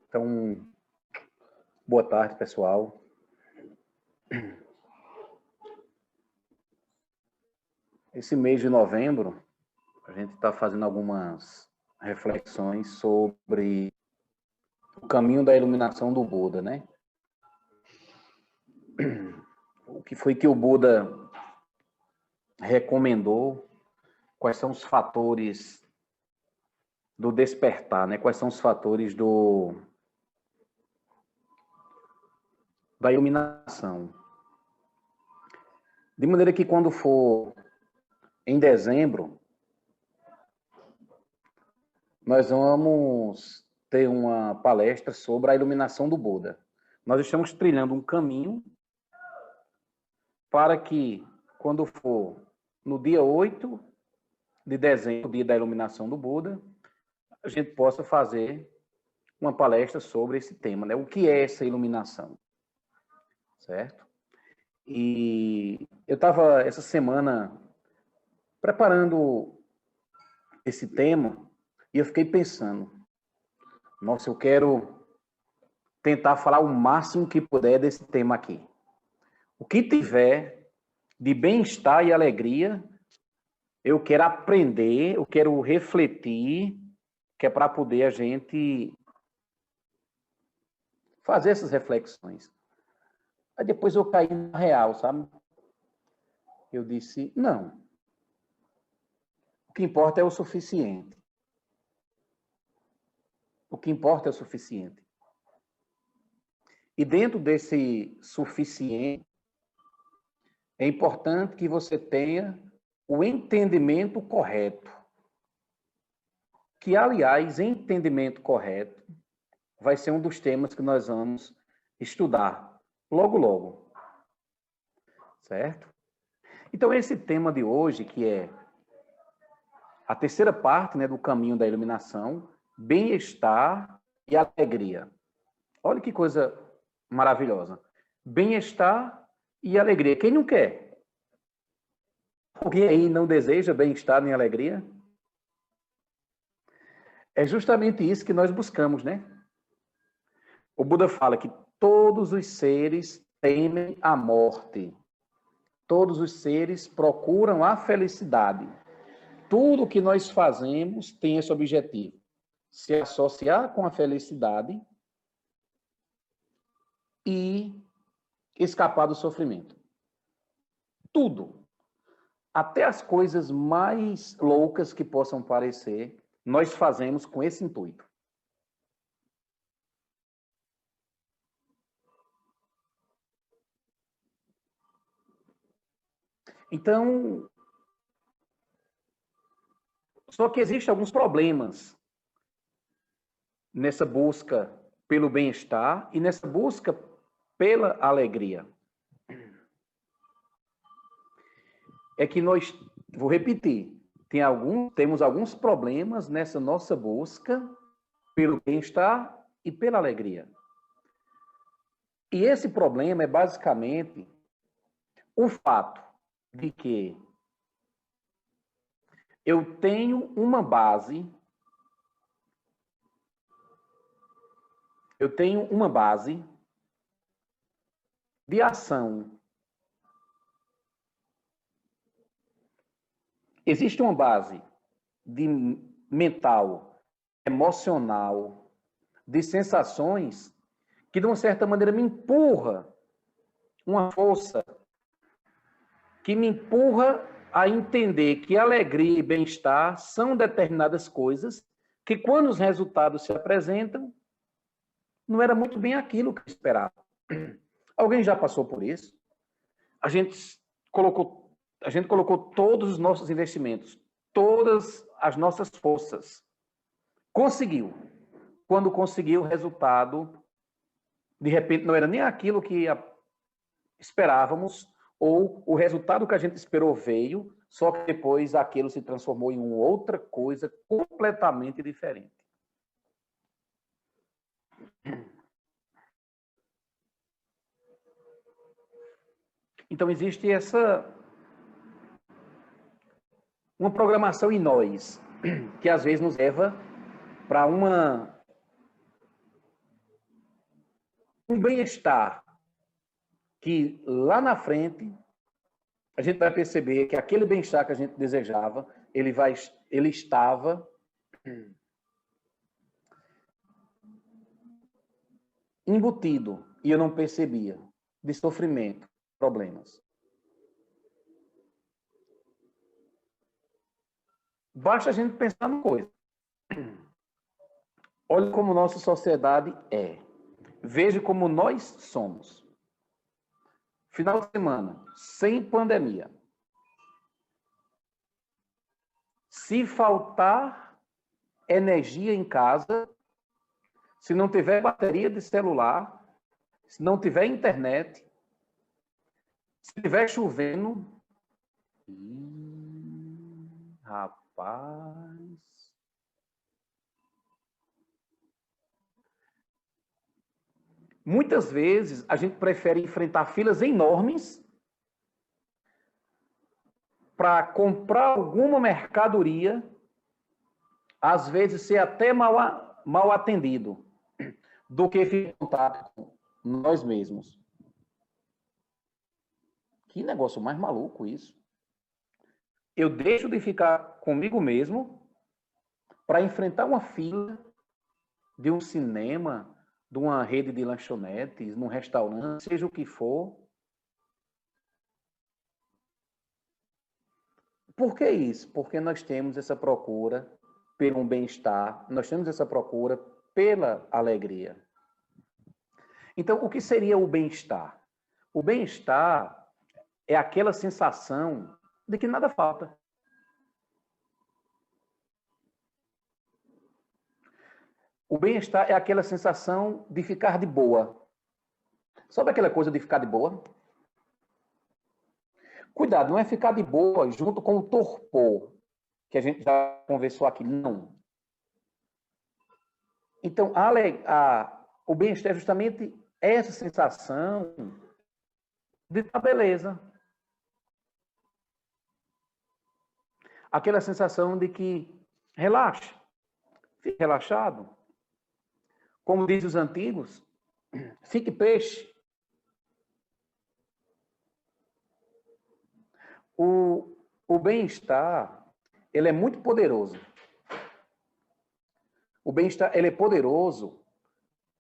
Então, boa tarde, pessoal. Esse mês de novembro, a gente está fazendo algumas reflexões sobre o caminho da iluminação do Buda, né? O que foi que o Buda recomendou? Quais são os fatores do despertar, né? Quais são os fatores da iluminação? De maneira que quando for em dezembro, nós vamos ter uma palestra sobre a iluminação do Buda. Nós estamos trilhando um caminho para que, quando for no dia 8 de dezembro, dia da iluminação do Buda, a gente possa fazer uma palestra sobre esse tema, né? O que é essa iluminação? Certo? E eu estava, essa semana, preparando esse tema e eu fiquei pensando, nossa, eu quero tentar falar o máximo que puder desse tema aqui. O que tiver de bem-estar e alegria, eu quero aprender, eu quero refletir, que é para poder a gente fazer essas reflexões. Aí depois eu caí na real, sabe? Eu disse, não. O que importa é o suficiente. O que importa é o suficiente. E dentro desse suficiente, é importante que você tenha o entendimento correto. Que, aliás, entendimento correto vai ser um dos temas que nós vamos estudar logo, logo. Certo? Então, esse tema de hoje, que é a terceira parte, né, do caminho da iluminação, bem-estar e alegria. Olha que coisa maravilhosa. Bem-estar e alegria. Quem não quer? Alguém aí não deseja bem-estar nem alegria? É justamente isso que nós buscamos, né? O Buda fala que todos os seres temem a morte. Todos os seres procuram a felicidade. Tudo que nós fazemos tem esse objetivo. Se associar com a felicidade e escapar do sofrimento. Tudo. Até as coisas mais loucas que possam parecer, nós fazemos com esse intuito. Então, só que existem alguns problemas nessa busca pelo bem-estar e nessa busca pela alegria. É que nós, vou repetir, temos alguns problemas nessa nossa busca pelo bem-estar e pela alegria. E esse problema é basicamente o fato de que eu tenho uma base, de ação. Existe uma base de mental, emocional, de sensações que, de uma certa maneira, me empurra uma força que me empurra a entender que alegria e bem-estar são determinadas coisas que, quando os resultados se apresentam, não era muito bem aquilo que eu esperava. Alguém já passou por isso? A gente colocou todos os nossos investimentos, todas as nossas forças. Conseguiu. Quando conseguiu o resultado, de repente não era nem aquilo que esperávamos, ou o resultado que a gente esperou veio, só que depois aquilo se transformou em outra coisa completamente diferente. Então existe uma programação em nós, que às vezes nos leva para uma um bem-estar que lá na frente a gente vai perceber que aquele bem-estar que a gente desejava, ele estava embutido e eu não percebia, de sofrimento, problemas. Basta a gente pensar numa coisa. Olha como nossa sociedade é. Veja como nós somos. Final de semana, sem pandemia. Se faltar energia em casa, se não tiver bateria de celular, se não tiver internet, se estiver chovendo, rapaz. Muitas vezes a gente prefere enfrentar filas enormes para comprar alguma mercadoria, às vezes ser até mal atendido, do que ficar em contato com nós mesmos. Que negócio mais maluco isso. Eu deixo de ficar comigo mesmo para enfrentar uma fila de um cinema, de uma rede de lanchonetes, num restaurante, seja o que for. Por que isso? Porque nós temos essa procura pelo bem-estar, nós temos essa procura pela alegria. Então, o que seria o bem-estar? O bem-estar é aquela sensação de que nada falta. O bem-estar é aquela sensação de ficar de boa. Sabe aquela coisa de ficar de boa? Cuidado, não é ficar de boa junto com o torpor, que a gente já conversou aqui, não. Então, o bem-estar é justamente essa sensação de estar beleza. Aquela sensação de que relaxa, fique relaxado. Como dizem os antigos, fique peixe. O bem-estar, ele é muito poderoso. O bem-estar, ele é poderoso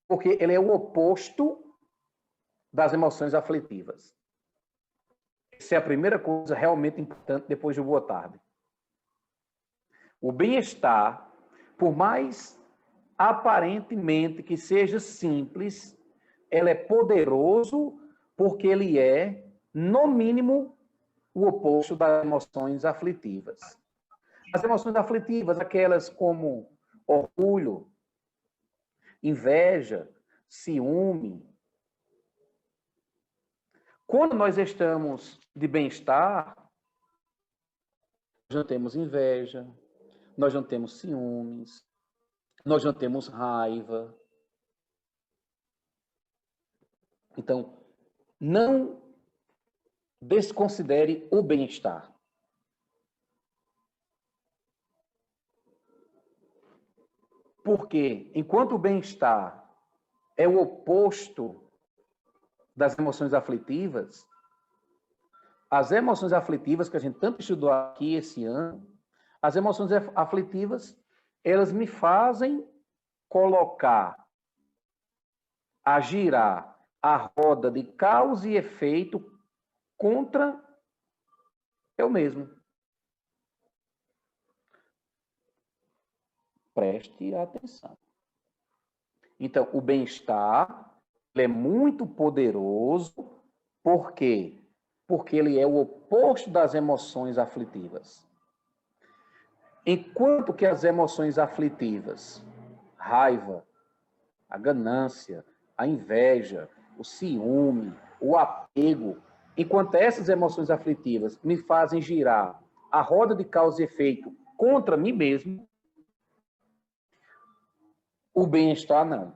porque ele é o oposto das emoções aflitivas. Essa é a primeira coisa realmente importante depois de boa tarde. O bem-estar, por mais aparentemente que seja simples, ele é poderoso porque ele é, no mínimo, o oposto das emoções aflitivas. As emoções aflitivas, aquelas como orgulho, inveja, ciúme. Quando nós estamos de bem-estar, nós não temos inveja, nós não temos ciúmes, nós não temos raiva. Então, não desconsidere o bem-estar. Porque, enquanto o bem-estar é o oposto das emoções aflitivas, as emoções aflitivas que a gente tanto estudou aqui esse ano, as emoções aflitivas, elas me fazem colocar, a girar a roda de causa e efeito contra eu mesmo. Preste atenção. Então, o bem-estar é muito poderoso. Por quê? Porque ele é o oposto das emoções aflitivas. Enquanto que as emoções aflitivas, raiva, a ganância, a inveja, o ciúme, o apego, enquanto essas emoções aflitivas me fazem girar a roda de causa e efeito contra mim mesmo, o bem-estar não.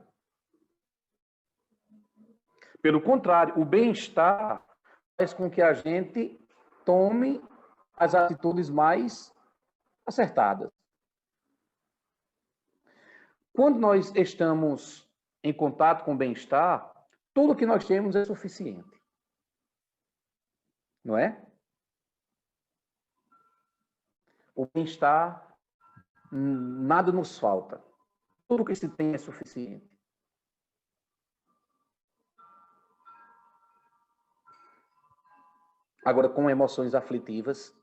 Pelo contrário, o bem-estar faz com que a gente tome as atitudes mais acertadas. Quando nós estamos em contato com o bem-estar, Tudo que nós temos é suficiente. Não é? O bem-estar, nada nos falta. Tudo que se tem é suficiente. Agora, com emoções aflitivas,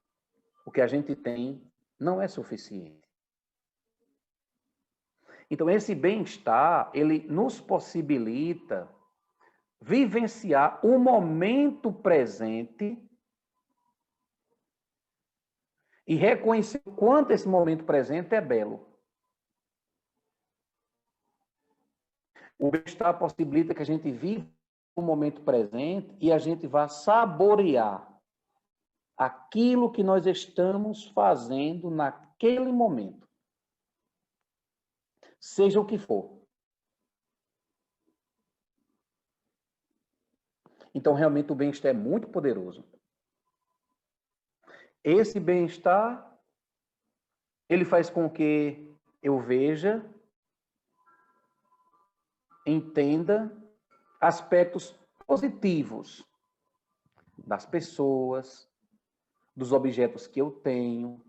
o que a gente tem não é suficiente. Então, esse bem-estar, ele nos possibilita vivenciar o momento presente e reconhecer o quanto esse momento presente é belo. O bem-estar possibilita que a gente viva o momento presente e a gente vá saborear aquilo que nós estamos fazendo naquele momento. Seja o que for. Então, realmente, o bem-estar é muito poderoso. Esse bem-estar, ele faz com que eu veja, entenda aspectos positivos das pessoas, dos objetos que eu tenho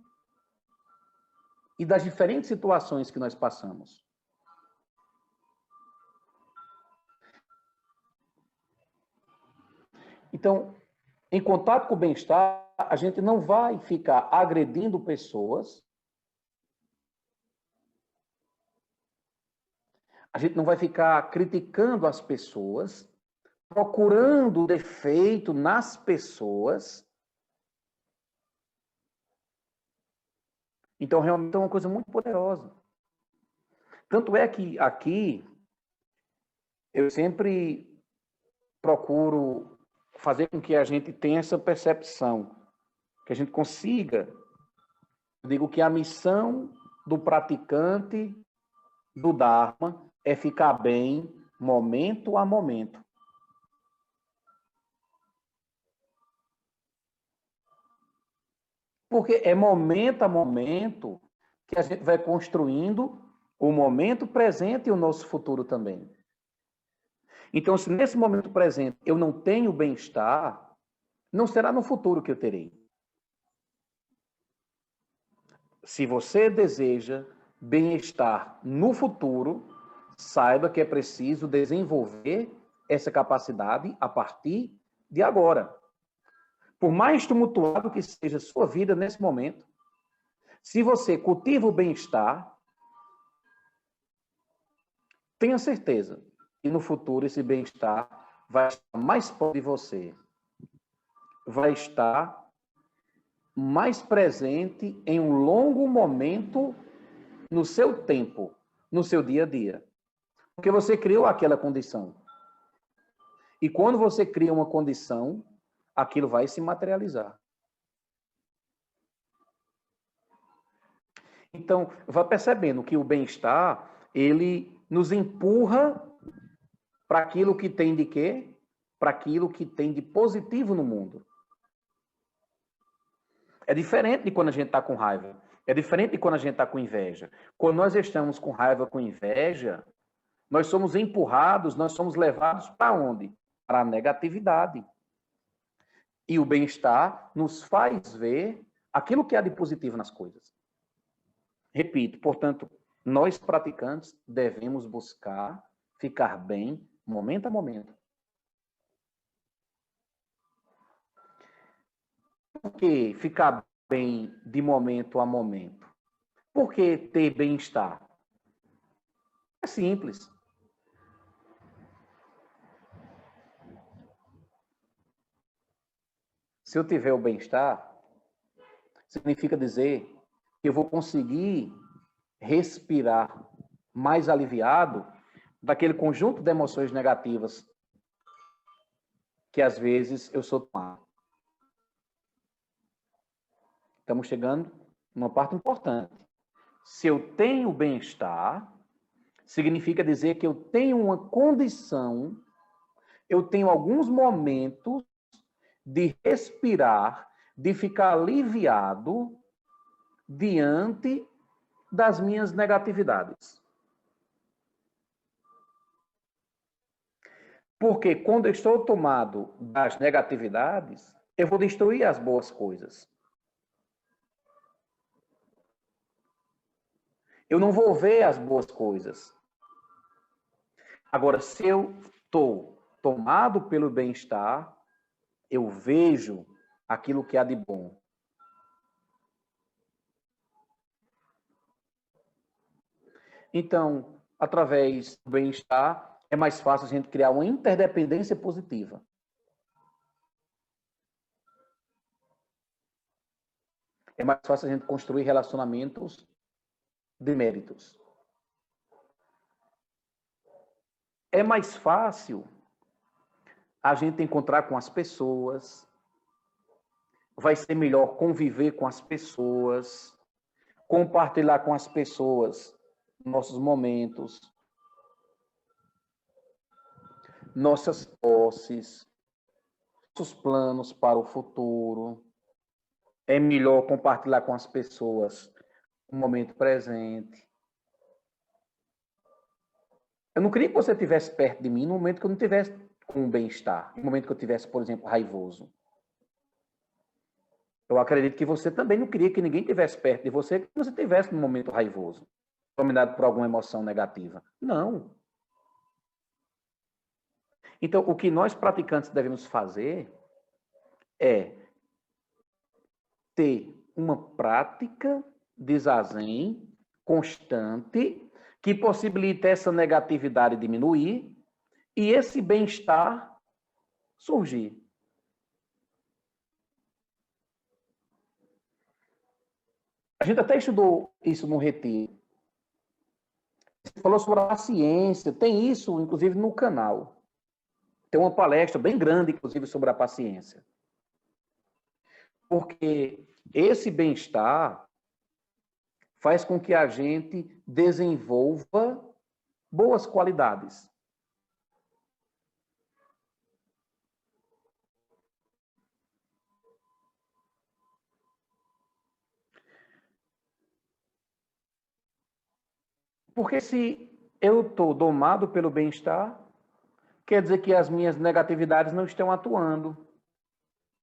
e das diferentes situações que nós passamos. Então, em contato com o bem-estar, a gente não vai ficar agredindo pessoas, a gente não vai ficar criticando as pessoas, procurando defeito nas pessoas. Então, realmente é uma coisa muito poderosa. Tanto é que aqui eu sempre procuro fazer com que a gente tenha essa percepção, que a gente consiga, eu digo que a missão do praticante do Dharma é ficar bem momento a momento. Porque é momento a momento que a gente vai construindo o momento presente e o nosso futuro também. Então, se nesse momento presente eu não tenho bem-estar, não será no futuro que eu terei. Se você deseja bem-estar no futuro, saiba que é preciso desenvolver essa capacidade a partir de agora. Por mais tumultuado que seja a sua vida nesse momento, se você cultiva o bem-estar, tenha certeza que no futuro esse bem-estar vai estar mais próximo de você, vai estar mais presente em um longo momento no seu tempo, no seu dia a dia. Porque você criou aquela condição. E quando você cria uma condição, aquilo vai se materializar. Então, vá percebendo que o bem-estar, ele nos empurra para aquilo que tem de quê? Para aquilo que tem de positivo no mundo. É diferente de quando a gente está com raiva. É diferente de quando a gente está com inveja. Quando nós estamos com raiva, com inveja, nós somos empurrados, nós somos levados para onde? Para a negatividade. E o bem-estar nos faz ver aquilo que há de positivo nas coisas. Repito, portanto, nós praticantes devemos buscar ficar bem momento a momento. Por que ficar bem de momento a momento? Por que ter bem-estar? É simples. Se eu tiver o bem-estar, significa dizer que eu vou conseguir respirar mais aliviado daquele conjunto de emoções negativas que às vezes eu sou tomado. Estamos chegando numa parte importante. Se eu tenho bem-estar, significa dizer que eu tenho uma condição, eu tenho alguns momentos de respirar, de ficar aliviado diante das minhas negatividades. Porque quando eu estou tomado das negatividades, eu vou destruir as boas coisas. Eu não vou ver as boas coisas. Agora, se eu estou tomado pelo bem-estar, eu vejo aquilo que há de bom. Então, através do bem-estar, é mais fácil a gente criar uma interdependência positiva. É mais fácil a gente construir relacionamentos de méritos. É mais fácil a gente encontrar com as pessoas, vai ser melhor conviver com as pessoas, compartilhar com as pessoas nossos momentos, nossas posses, nossos planos para o futuro. É melhor compartilhar com as pessoas o momento presente. Eu não queria que você estivesse perto de mim no momento que eu não estivesse com bem-estar, no momento que eu estivesse, por exemplo, raivoso. Eu acredito que você também não queria que ninguém estivesse perto de você que você estivesse num momento raivoso, dominado por alguma emoção negativa. Não. Então, o que nós praticantes devemos fazer é ter uma prática de zazen constante que possibilite essa negatividade diminuir e esse bem-estar surgir. A gente até estudou isso no retiro. Você falou sobre a paciência, tem isso, inclusive, no canal. Tem uma palestra bem grande, inclusive, sobre a paciência. Porque esse bem-estar faz com que a gente desenvolva boas qualidades. Porque se eu estou domado pelo bem-estar, quer dizer que as minhas negatividades não estão atuando.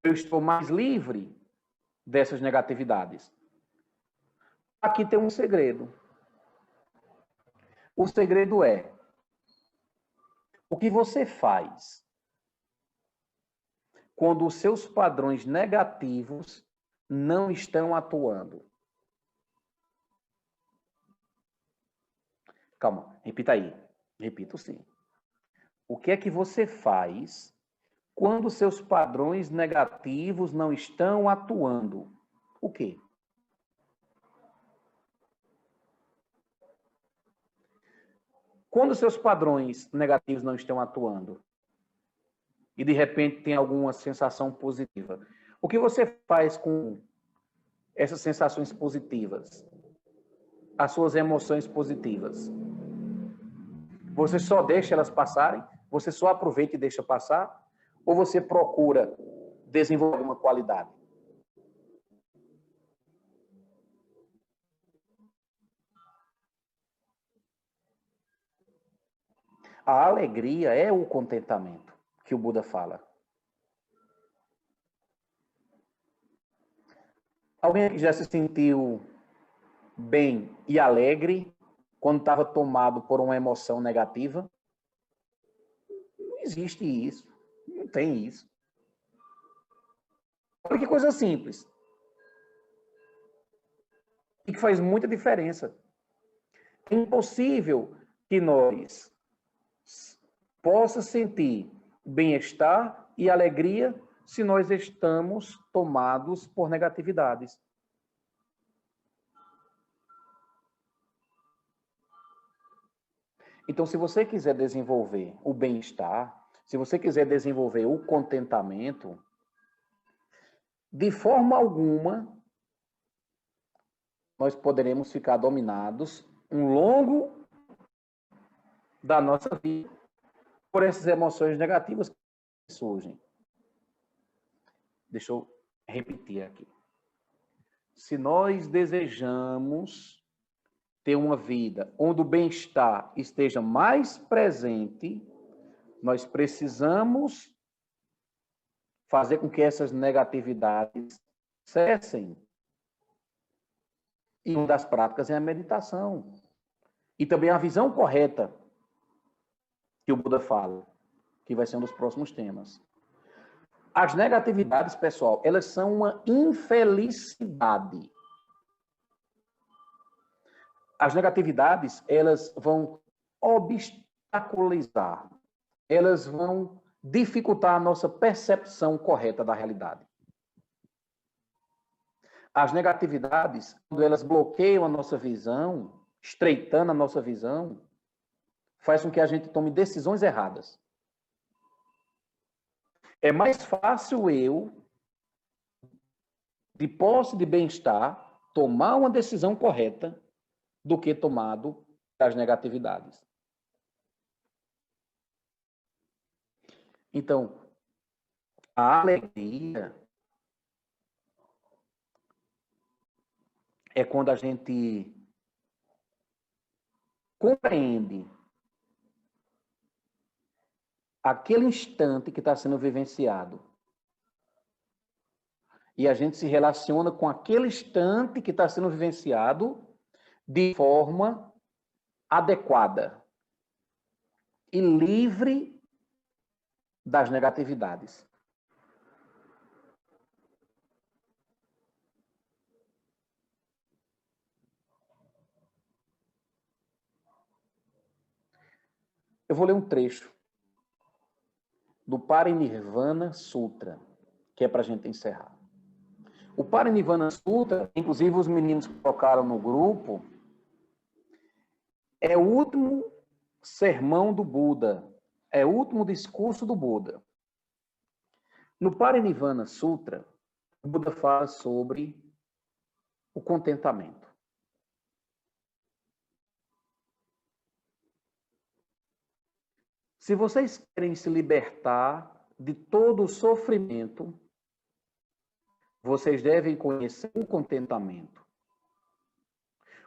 Eu estou mais livre dessas negatividades. Aqui tem um segredo. O segredo é o que você faz quando os seus padrões negativos não estão atuando. Calma, repita aí. Repito sim. O que é que você faz quando os seus padrões negativos não estão atuando? O quê? Quando os seus padrões negativos não estão atuando e de repente tem alguma sensação positiva, o que você faz com essas sensações positivas? As suas emoções positivas? Você só deixa elas passarem? Você só aproveita e deixa passar? Ou você procura desenvolver uma qualidade? A alegria é o contentamento que o Buda fala. Alguém que já se sentiu bem e alegre quando estava tomado por uma emoção negativa? Não existe isso. Não tem isso. Olha que coisa simples. E que faz muita diferença. É impossível que nós possa sentir bem-estar e alegria se nós estamos tomados por negatividades. Então, se você quiser desenvolver o bem-estar, se você quiser desenvolver o contentamento, de forma alguma, nós poderemos ficar dominados um longo da nossa vida por essas emoções negativas que surgem. Deixa eu repetir aqui. Se nós desejamos ter uma vida onde o bem-estar esteja mais presente, Nós precisamos fazer com que essas negatividades cessem. E uma das práticas é a meditação. E também a visão correta que o Buda fala, que vai ser um dos próximos temas. As negatividades, pessoal, elas são uma infelicidade. As negatividades, elas vão obstaculizar, elas vão dificultar a nossa percepção correta da realidade. As negatividades, quando elas bloqueiam a nossa visão, estreitando a nossa visão, faz com que a gente tome decisões erradas. É mais fácil eu, de posse de bem-estar, tomar uma decisão correta do que tomado das negatividades. Então, a alegria é quando a gente compreende aquele instante que está sendo vivenciado. E a gente se relaciona com aquele instante que está sendo vivenciado de forma adequada e livre das negatividades. Eu vou ler um trecho do Parinirvana Sutra, que é para a gente encerrar. O Parinirvana Sutra, inclusive os meninos que tocaram no grupo, é o último sermão do Buda, é o último discurso do Buda. No Parinirvana Sutra, o Buda fala sobre o contentamento. Se vocês querem se libertar de todo o sofrimento, vocês devem conhecer o contentamento.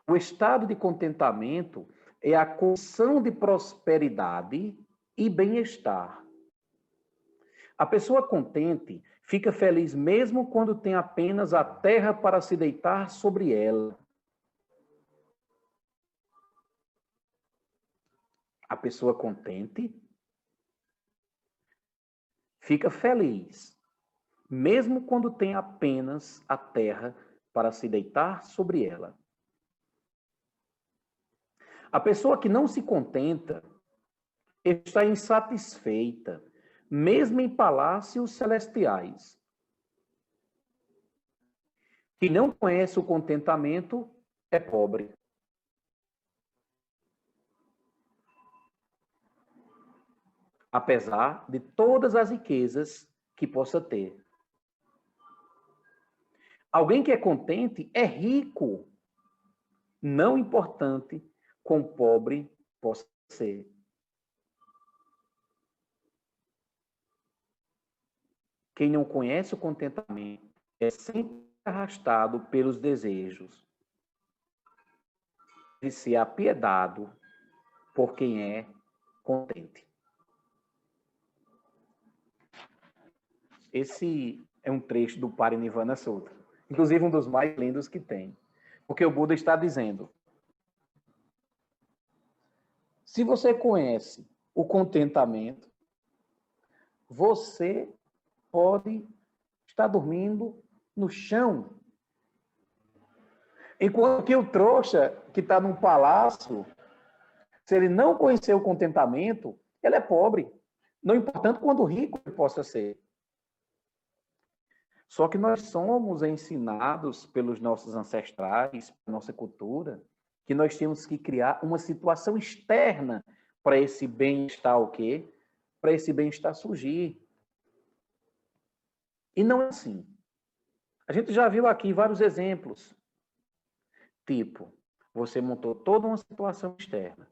O estado de contentamento é a condição de prosperidade e bem-estar. A pessoa contente fica feliz mesmo quando tem apenas a terra para se deitar sobre ela. A pessoa contente fica feliz mesmo quando tem apenas a terra para se deitar sobre ela. A pessoa que não se contenta está insatisfeita, mesmo em palácios celestiais. Quem não conhece o contentamento é pobre. Apesar de todas as riquezas que possa ter. Alguém que é contente é rico, não importante quão pobre possa ser. Quem não conhece o contentamento é sempre arrastado pelos desejos. Deve ser apiedado por quem é contente. Esse é um trecho do Parinirvana Sutra. Inclusive um dos mais lindos que tem. Porque o Buda está dizendo: se você conhece o contentamento, você pode estar dormindo no chão. Enquanto que o trouxa que está num palácio, se ele não conhecer o contentamento, ele é pobre. Não importando quanto rico ele possa ser. Só que nós somos ensinados pelos nossos ancestrais, pela nossa cultura, que nós temos que criar uma situação externa para esse bem-estar o quê? Para esse bem-estar surgir. E não é assim. A gente já viu aqui vários exemplos. Tipo, você montou toda uma situação externa.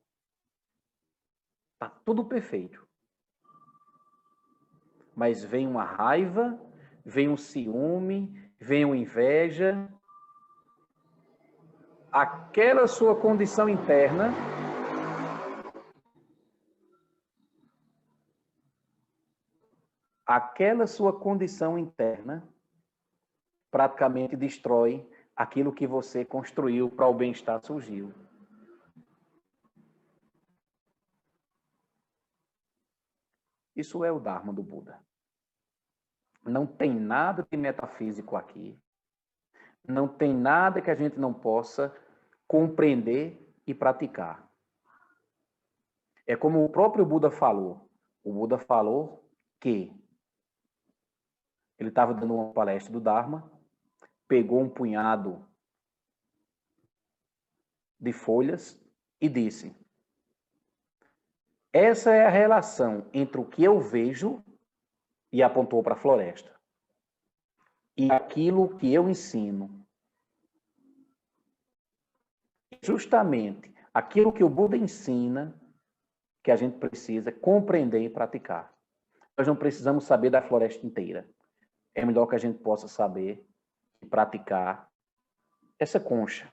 Está tudo perfeito. Mas vem uma raiva, vem um ciúme, vem uma inveja. Aquela sua condição interna aquela sua condição interna praticamente destrói aquilo que você construiu para o bem-estar surgir. Isso é o Dharma do Buda. Não tem nada de metafísico aqui. Não tem nada que a gente não possa compreender e praticar. É como o próprio Buda falou. O Buda falou que ele estava dando uma palestra do Dharma, pegou um punhado de folhas e disse: essa é a relação entre o que eu vejo, e apontou para a floresta, e aquilo que eu ensino. Justamente aquilo que o Buda ensina, que a gente precisa compreender e praticar. Nós não precisamos saber da floresta inteira. É melhor que a gente possa saber e praticar essa concha.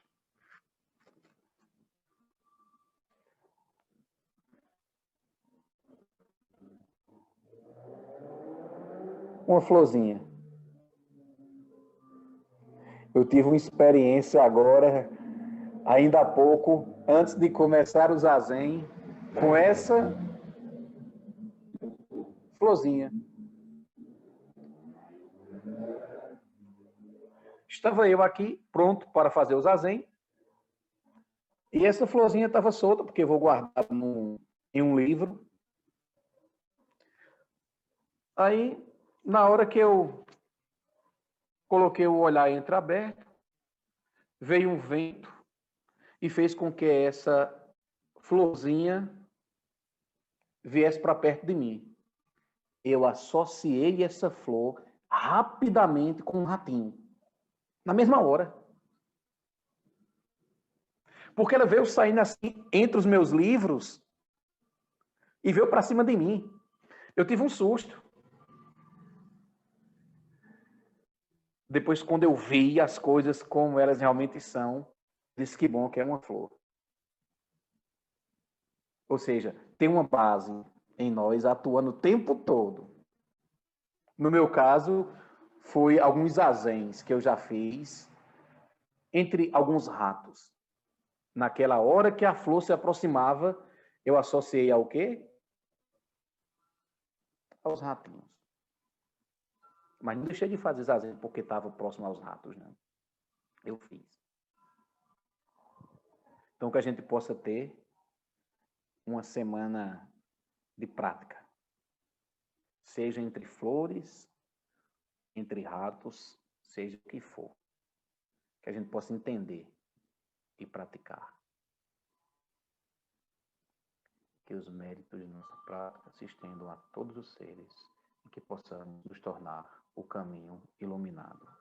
Uma florzinha. Eu tive uma experiência agora, ainda há pouco, antes de começar o Zazen, com essa florzinha. Estava eu aqui, pronto para fazer o Zazen, e essa florzinha estava solta, porque eu vou guardar em um livro. Aí, na hora que eu coloquei o olhar entreaberto, veio um vento e fez com que essa florzinha viesse para perto de mim. Eu associei essa flor rapidamente com um ratinho. Na mesma hora. Porque ela veio saindo assim entre os meus livros e veio para cima de mim. Eu tive um susto. Depois, quando eu vi as coisas como elas realmente são, disse que bom que é uma flor. Ou seja, tem uma base em nós atuando o tempo todo. No meu caso, foi alguns zazens que eu já fiz entre alguns ratos. Naquela hora que a flor se aproximava, eu associei ao quê? Aos ratinhos. Mas não deixei de fazer zazen porque estava próximo aos ratos, não. Eu fiz. Então, que a gente possa ter uma semana de prática. Seja entre flores, entre ratos, seja o que for. Que a gente possa entender e praticar. Que os méritos de nossa prática se estendam a todos os seres e que possamos nos tornar o caminho iluminado.